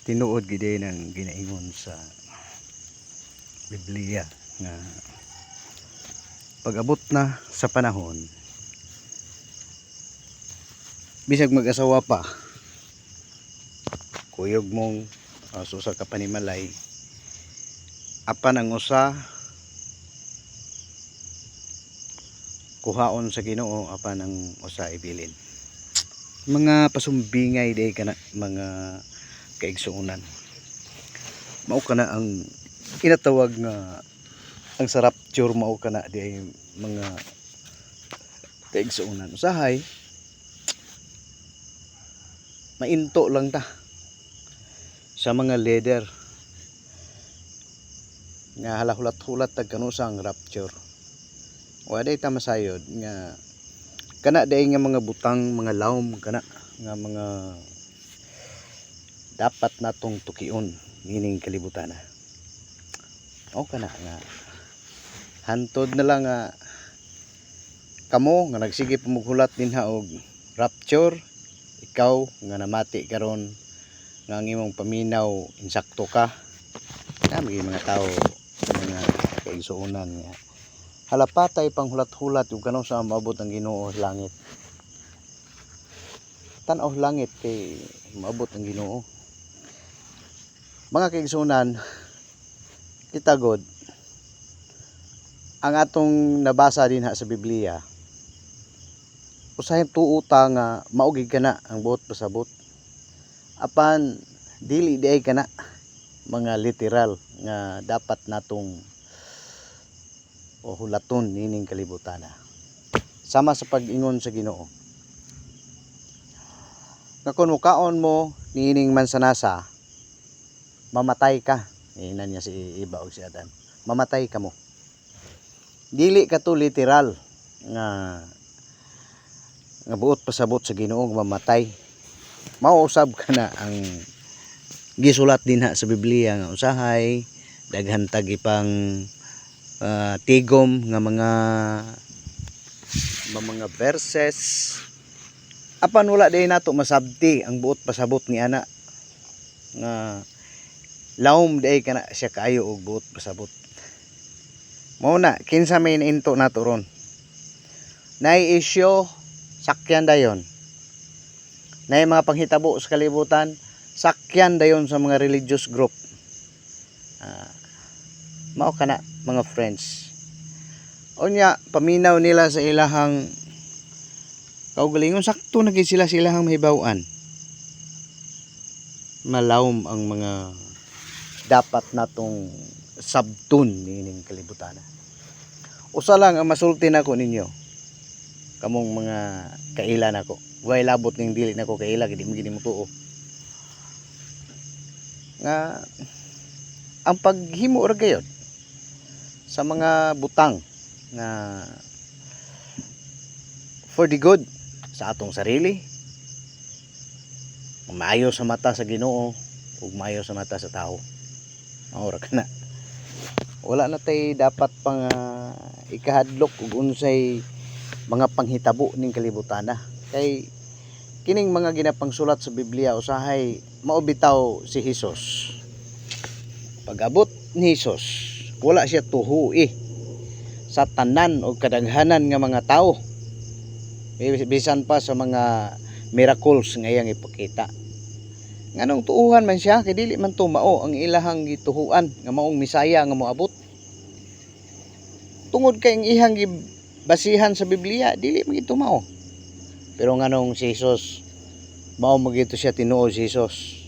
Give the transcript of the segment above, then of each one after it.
tinuod gid ng ginaingon sa Biblia nga pag-abot na sa panahon bisag mag-asawa pa kuyog mong susa ka panimalay apan ang usa kuhaon sa Ginoo apan ang usa ibilin. Mga pasumbingay day kana mga kaigsuonan. Mao kana ang kinatawag nga ang sa rapture, mao kana di mga kaigsuonan. Usahay mainto lang ta sa mga leader nga halahulat-hulat tag kanusa ang rapture. Wa day ta masayod nga kana day nga mga butang, mga lawom kana nga mga dapat natong tukion nining kalibutan na. O kana nga hantod na lang nga kamo nga nagsige pamughulat dinha og rapture, ikaw nga namati karon nga ang imong paminaw insakto ka. Kami mga tao mga kaigsuonan nga halapatay pang hulat-hulat ug kano sa maabot ang Ginoo sa langit. Tan-aw langit kay maabot ang Ginoo. Mga kaigsuonan, kita god ang atong nabasa dinha sa Biblia. Usahay tuota nga maugig kana ang buot pasabot. Apan dili di ay kana mga literal nga dapat natong o hulaton nining kalibutan na. Sama sa pag-ingon sa Ginoo. Nga kung mukaon mo nining mansanasa, mamatay ka. Inan niya si Iba o si Adan. Mamatay ka mo. Dili ka to literal nga buot pasabot sa Ginoo mamatay. Mauusab ka na ang gisulat dinha sa Biblia nga usahay daghan tag ipang tigom nga mga verses apan wala day nato masabti ang buot pasabot ni ana nga lawom day kana siya kaayo og buot pasabot. Mao na kinsa may nainto nato ron. Nay isyu sakyan dayon. Nay mga panghitabo sa kalibutan sakyan dayon sa mga religious group. Mao kana mga friends. Unya paminaw nila sa ilahang kaugalingon sakto na gid sila ilahang mahibaw-an. Malawom ang mga dapat natong sabton nining kalibutan. Usa lang ang masulti nako ninyo. Kamong mga kaila nako. Way labot ning dili nako kaila gid mo tuo. Nga ang paghimo ra gayud sa mga butang na for the good sa atong sarili, maayo sa mata sa Ginoo ug maayo sa mata sa tao. Maura kana. Wala na tay dapat pang ikahadlok ug unsay mga panghitabo ning kalibutan na. Kay kining mga ginapangsulat sa Biblia usahay mao bitaw si Hesus. Pag-abot ni Hesus wala siya tuhui sa tanan o kadaghanan nga mga tao. Bisan pa sa mga miracles nga iyang ipakita. Nganong tuuhan man siya kay dili man to mao ang ilahang gituhuan nga maong Misaya nga moabot. Tungod kay ang ihang basihan sa Biblia dili man gito mao. Pero nganong si Jesus mao magito siya tinuod si Jesus.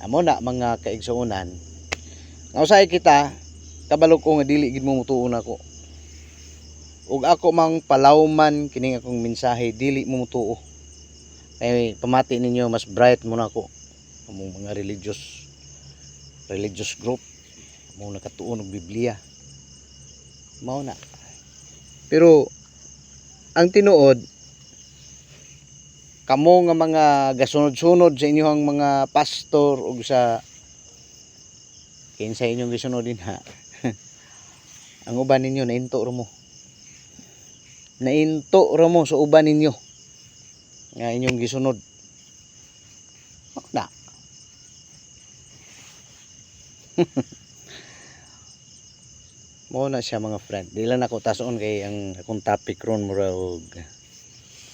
Amo na mga kaigsuonan. Nga usahay kita kabalo ko nga dili gid mo mutuon ako. Ug ako mang palawman kining akong mensahe dili mo mutuo. Kay pamati ninyo mas bright mo na ako. Among mga religious group mo nakatuon og Biblia. Mao na. Pero ang tinuod kamo nga mga gasunod-sunod sa inyong mga pastor ug sa kinsa inyong gisunod dinha. Ang uban ninyo nainto ra mo. Nainto ra mo sa uban ninyo nga inyong gisunod. Na. Mao na siya mga friend. Dili lang ako tason kay ang akong topic ron mura og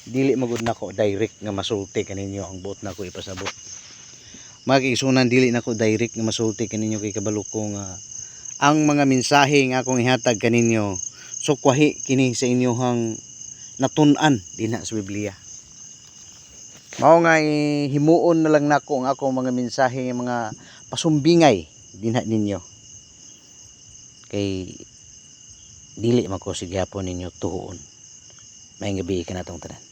dili magud nako direct nga masulti kaninyo ang buot nako ipasabot. Magigsunan dili nako direct nga masulti kaninyo kay kabalo ko nga ang mga mensahe nga akong ihatag kaninyo sukwahi kini sa inyohang natun-an dinha sa Biblia. Mao nga himuon na lang nako ang akong mga mensahe mga pasumbingay dinha ninyo. Kay dili man ko sigyapon ninyo tuon. Maayong gabi kanatong tanan.